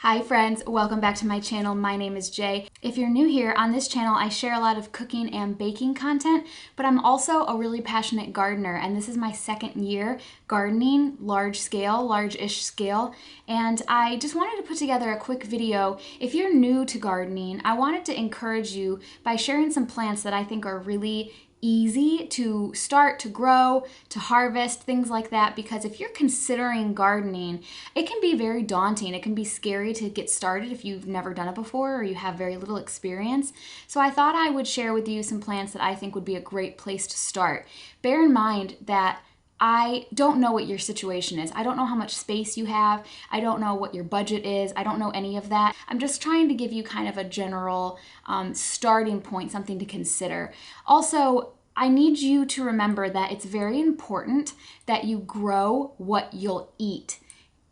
Hi friends, welcome back to my channel. My name is Jay. If you're new here, on this channel I share a lot of cooking and baking content, but I'm also a really passionate gardener, and this is my second year gardening, large-ish scale, and I just wanted to put together a quick video. If you're new to gardening, I wanted to encourage you by sharing some plants that I think are really easy to start, to grow, to harvest, things like that, because if you're considering gardening, it can be very daunting. It can be scary to get started if you've never done it before or you have very little experience. So I thought I would share with you some plants that I think would be a great place to start. Bear in mind that I don't know what your situation is. I don't know how much space you have. I don't know what your budget is. I don't know any of that. I'm just trying to give you kind of a general starting point, something to consider. Also, I need you to remember that it's very important that you grow what you'll eat.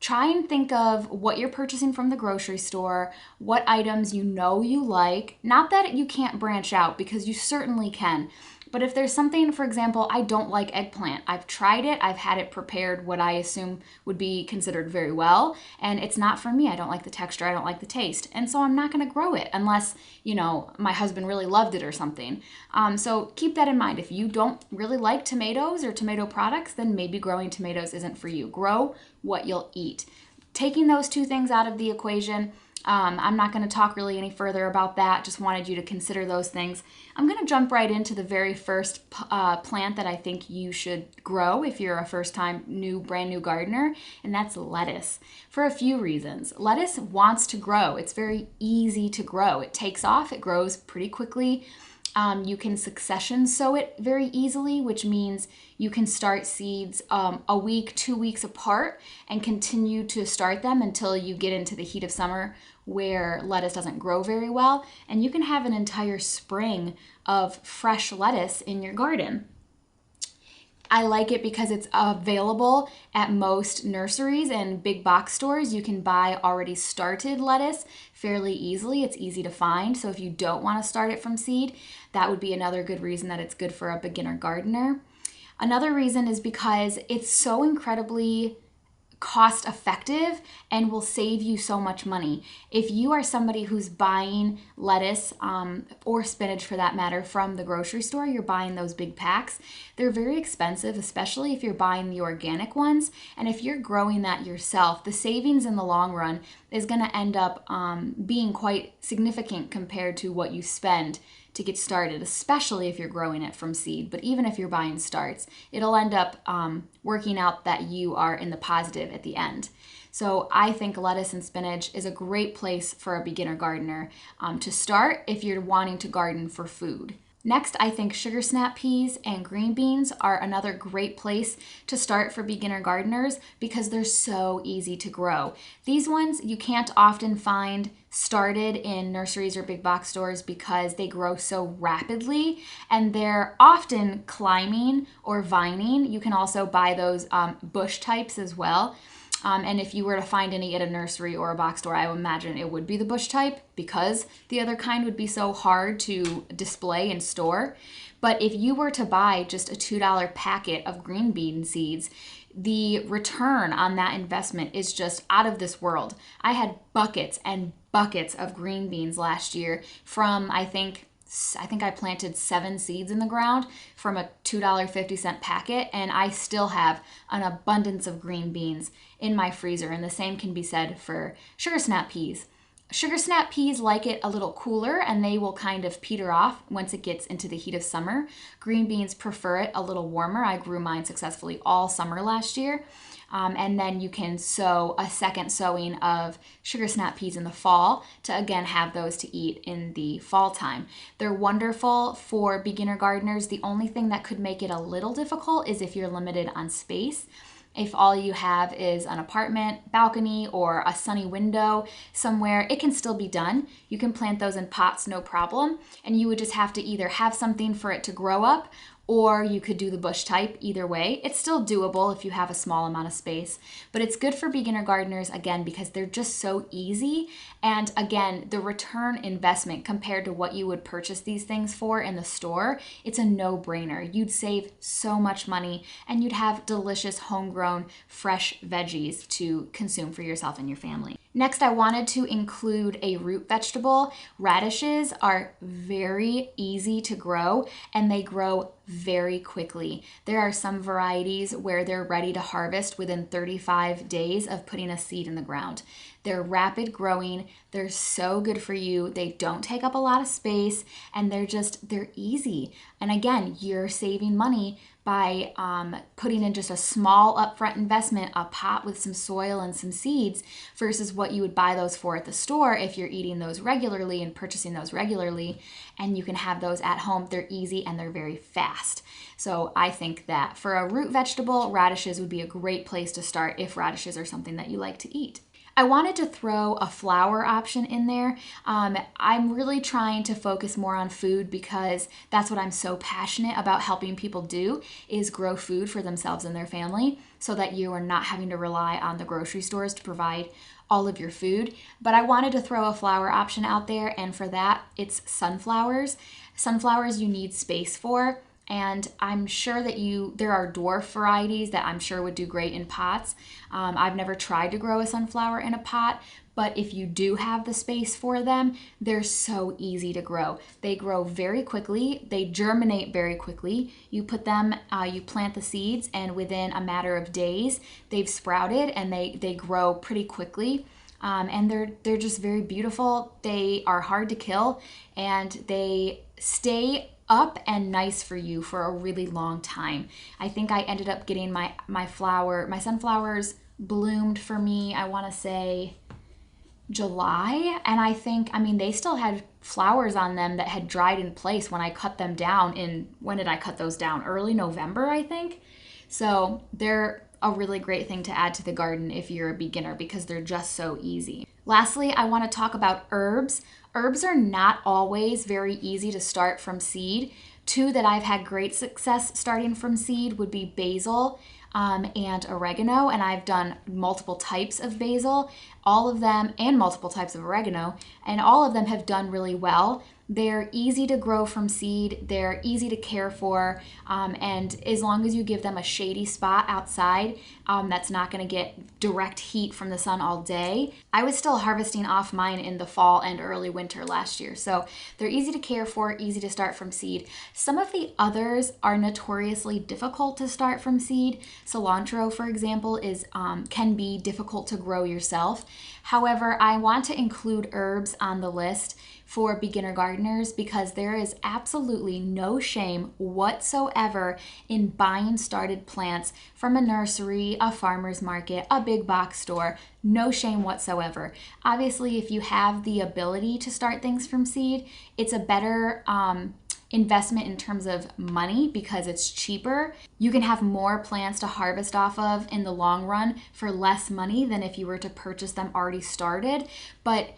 Try and think of what you're purchasing from the grocery store, what items you know you like. Not that you can't branch out, because you certainly can. But if there's something, for example, I don't like eggplant. I've tried it, I've had it prepared what I assume would be considered very well, and it's not for me. I don't like the texture, I don't like the taste, and so I'm not gonna grow it unless, you know, my husband really loved it or something. So keep that in mind. If you don't really like tomatoes or tomato products, then maybe growing tomatoes isn't for you. Grow what you'll eat. Taking those two things out of the equation, I'm not going to talk really any further about that. Just wanted you to consider those things. I'm going to jump right into the very first plant that I think you should grow if you're a first-time brand new gardener, and that's lettuce. For a few reasons. Lettuce wants to grow. It's very easy to grow. It takes off. It grows pretty quickly. You can succession sow it very easily, which means you can start seeds a week, 2 weeks apart and continue to start them until you get into the heat of summer where lettuce doesn't grow very well. And you can have an entire spring of fresh lettuce in your garden. I like it because it's available at most nurseries and big box stores. You can buy already started lettuce fairly easily. It's easy to find. So if you don't want to start it from seed, that would be another good reason that it's good for a beginner gardener. Another reason is because it's so incredibly cost effective and will save you so much money. If you are somebody who's buying lettuce or spinach for that matter from the grocery store, you're buying those big packs, they're very expensive, especially if you're buying the organic ones. And if you're growing that yourself, the savings in the long run is going to end up being quite significant compared to what you spend to get started, especially if you're growing it from seed. But even if you're buying starts, it'll end up working out that you are in the positive at the end. So I think lettuce and spinach is a great place for a beginner gardener to start if you're wanting to garden for food. Next, I think sugar snap peas and green beans are another great place to start for beginner gardeners because they're so easy to grow. These ones you can't often find started in nurseries or big box stores because they grow so rapidly, and they're often climbing or vining. You can also buy those bush types as well. And if you were to find any at a nursery or a box store, I would imagine it would be the bush type because the other kind would be so hard to display and store. But if you were to buy just a $2 packet of green bean seeds, the return on that investment is just out of this world. I had buckets and buckets of green beans last year from, I think I planted 7 seeds in the ground from a $2.50 packet, and I still have an abundance of green beans in my freezer, and the same can be said for sugar snap peas. Sugar snap peas like it a little cooler, and they will kind of peter off once it gets into the heat of summer. Green beans prefer it a little warmer. I grew mine successfully all summer last year. And then you can sow a second sowing of sugar snap peas in the fall to again have those to eat in the fall time. They're wonderful for beginner gardeners. The only thing that could make it a little difficult is if you're limited on space. If all you have is an apartment, balcony, or a sunny window somewhere, it can still be done. You can plant those in pots, no problem. And you would just have to either have something for it to grow up, or you could do the bush type. Either way, it's still doable if you have a small amount of space, but it's good for beginner gardeners again because they're just so easy. And again, the return investment compared to what you would purchase these things for in the store, it's a no-brainer. You'd save so much money and you'd have delicious homegrown fresh veggies to consume for yourself and your family. Next, I wanted to include a root vegetable. Radishes are very easy to grow and they grow very quickly. There are some varieties where they're ready to harvest within 35 days of putting a seed in the ground. They're rapid growing, they're so good for you, they don't take up a lot of space, and they're easy. And again, you're saving money by putting in just a small upfront investment, a pot with some soil and some seeds, versus what you would buy those for at the store if you're eating those regularly and purchasing those regularly. And you can have those at home. They're easy and they're very fast. So I think that for a root vegetable, radishes would be a great place to start if radishes are something that you like to eat. I wanted to throw a flower option in there. I'm really trying to focus more on food because that's what I'm so passionate about helping people do, is grow food for themselves and their family so that you are not having to rely on the grocery stores to provide all of your food. But I wanted to throw a flower option out there, and for that, it's sunflowers. Sunflowers you need space for. And I'm sure that there are dwarf varieties that I'm sure would do great in pots. I've never tried to grow a sunflower in a pot, but if you do have the space for them, they're so easy to grow. They grow very quickly, they germinate very quickly. You put them, you plant the seeds, and within a matter of days, they've sprouted and they grow pretty quickly. And they're just very beautiful. They are hard to kill, and they stay up and nice for you for a really long time. I think I ended up getting my sunflowers bloomed for me, I want to say July, and I mean they still had flowers on them that had dried in place when I cut them down when did I cut those down? Early November, I think. So they're a really great thing to add to the garden if you're a beginner because they're just so easy. Lastly, I want to talk about herbs. Herbs are not always very easy to start from seed. Two that I've had great success starting from seed would be basil and oregano, and I've done multiple types of basil, all of them, and multiple types of oregano, and all of them have done really well. They're easy to grow from seed, they're easy to care for, and as long as you give them a shady spot outside that's not going to get direct heat from the sun all day. I was still harvesting off mine in the fall and early winter last year, so they're easy to care for, easy to start from seed. Some of the others are notoriously difficult to start from seed. Cilantro, for example, can be difficult to grow yourself. However, I want to include herbs on the list for beginner gardeners because there is absolutely no shame whatsoever in buying started plants from a nursery, a farmer's market, a big box store. No shame whatsoever. Obviously, if you have the ability to start things from seed, it's a better investment in terms of money because it's cheaper. You can have more plants to harvest off of in the long run for less money than if you were to purchase them already started. But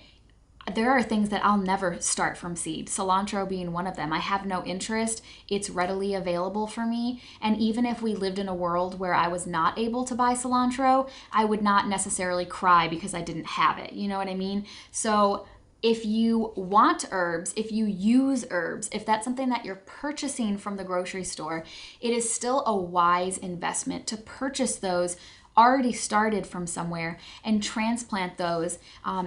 there are things that I'll never start from seed, cilantro being one of them. I have no interest. It's readily available for me. And even if we lived in a world where I was not able to buy cilantro, I would not necessarily cry because I didn't have it. You know what I mean? So if you want herbs, if you use herbs, if that's something that you're purchasing from the grocery store, it is still a wise investment to purchase those already started from somewhere and transplant those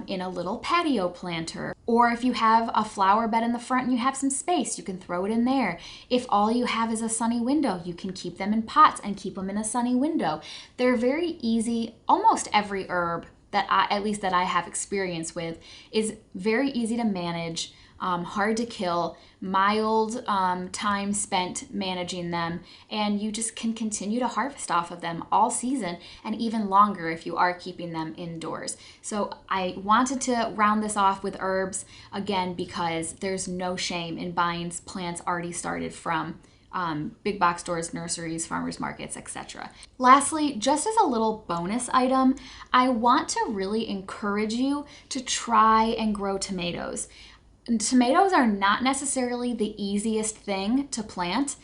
in a little patio planter. Or if you have a flower bed in the front and you have some space, you can throw it in there. If all you have is a sunny window, you can keep them in pots and keep them in a sunny window. They're very easy. Almost every herb that I have experience with is very easy to manage, hard to kill, mild time spent managing them, and you just can continue to harvest off of them all season and even longer if you are keeping them indoors. So I wanted to round this off with herbs again because there's no shame in buying plants already started from big box stores, nurseries, farmers markets, etc. Lastly, just as a little bonus item, I want to really encourage you to try and grow tomatoes. Tomatoes are not necessarily the easiest thing to plant.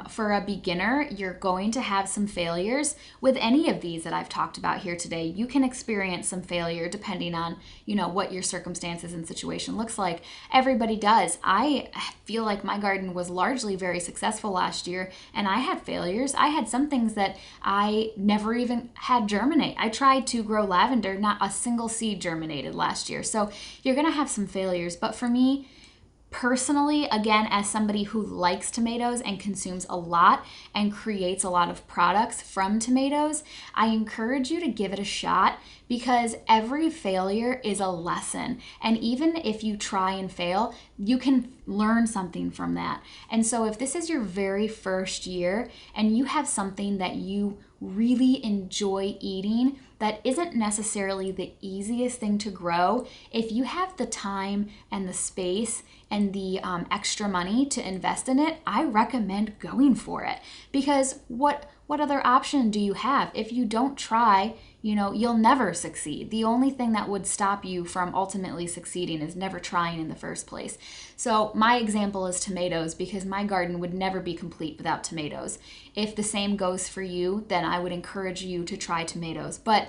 For a beginner, you're going to have some failures with any of these that I've talked about here today. You can experience some failure depending on, what your circumstances and situation looks like. Everybody does. I feel like my garden was largely very successful last year, and I had failures. I had some things that I never even had germinate. I tried to grow lavender, not a single seed germinated last year. So you're gonna have some failures, but for me, personally, again, as somebody who likes tomatoes and consumes a lot and creates a lot of products from tomatoes, I encourage you to give it a shot because every failure is a lesson. And even if you try and fail, you can learn something from that. And so if this is your very first year and you have something that you really enjoy eating that isn't necessarily the easiest thing to grow, if you have the time and the space and the extra money to invest in it, I recommend going for it. Because what other option do you have? If you don't try, you'll never succeed. The only thing that would stop you from ultimately succeeding is never trying in the first place. So my example is tomatoes because my garden would never be complete without tomatoes. If the same goes for you, then I would encourage you to try tomatoes. But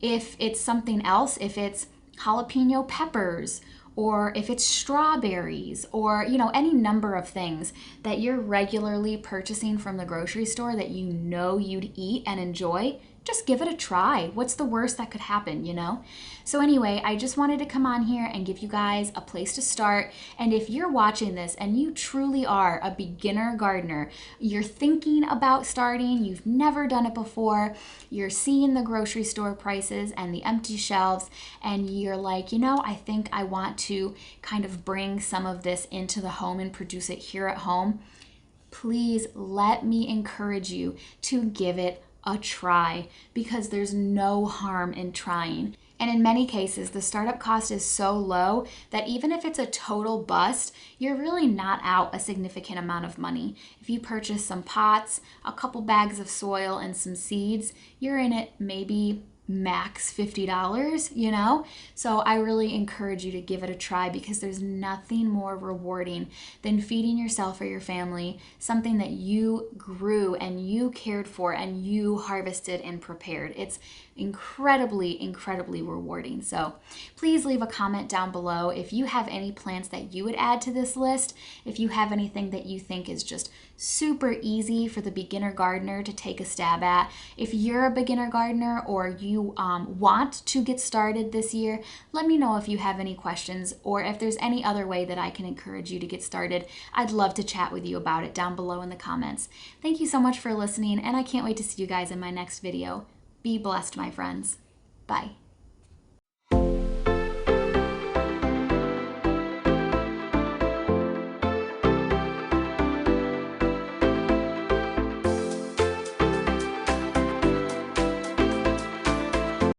if it's something else, if it's jalapeno peppers, or if it's strawberries, or any number of things that you're regularly purchasing from the grocery store that you'd eat and enjoy, just give it a try. What's the worst that could happen, So anyway, I just wanted to come on here and give you guys a place to start. And if you're watching this and you truly are a beginner gardener, you're thinking about starting, you've never done it before, you're seeing the grocery store prices and the empty shelves, and you're like, I think I want to kind of bring some of this into the home and produce it here at home, please let me encourage you to give it a try because there's no harm in trying. And in many cases, the startup cost is so low that even if it's a total bust, you're really not out a significant amount of money. If you purchase some pots, a couple bags of soil, and some seeds, you're in it maybe max $50, So I really encourage you to give it a try because there's nothing more rewarding than feeding yourself or your family something that you grew and you cared for and you harvested and prepared. It's incredibly, incredibly rewarding. So please leave a comment down below if you have any plants that you would add to this list, if you have anything that you think is just super easy for the beginner gardener to take a stab at. If you're a beginner gardener or you want to get started this year, let me know if you have any questions or if there's any other way that I can encourage you to get started. I'd love to chat with you about it down below in the comments. Thank you so much for listening, and I can't wait to see you guys in my next video. Be blessed, my friends. Bye.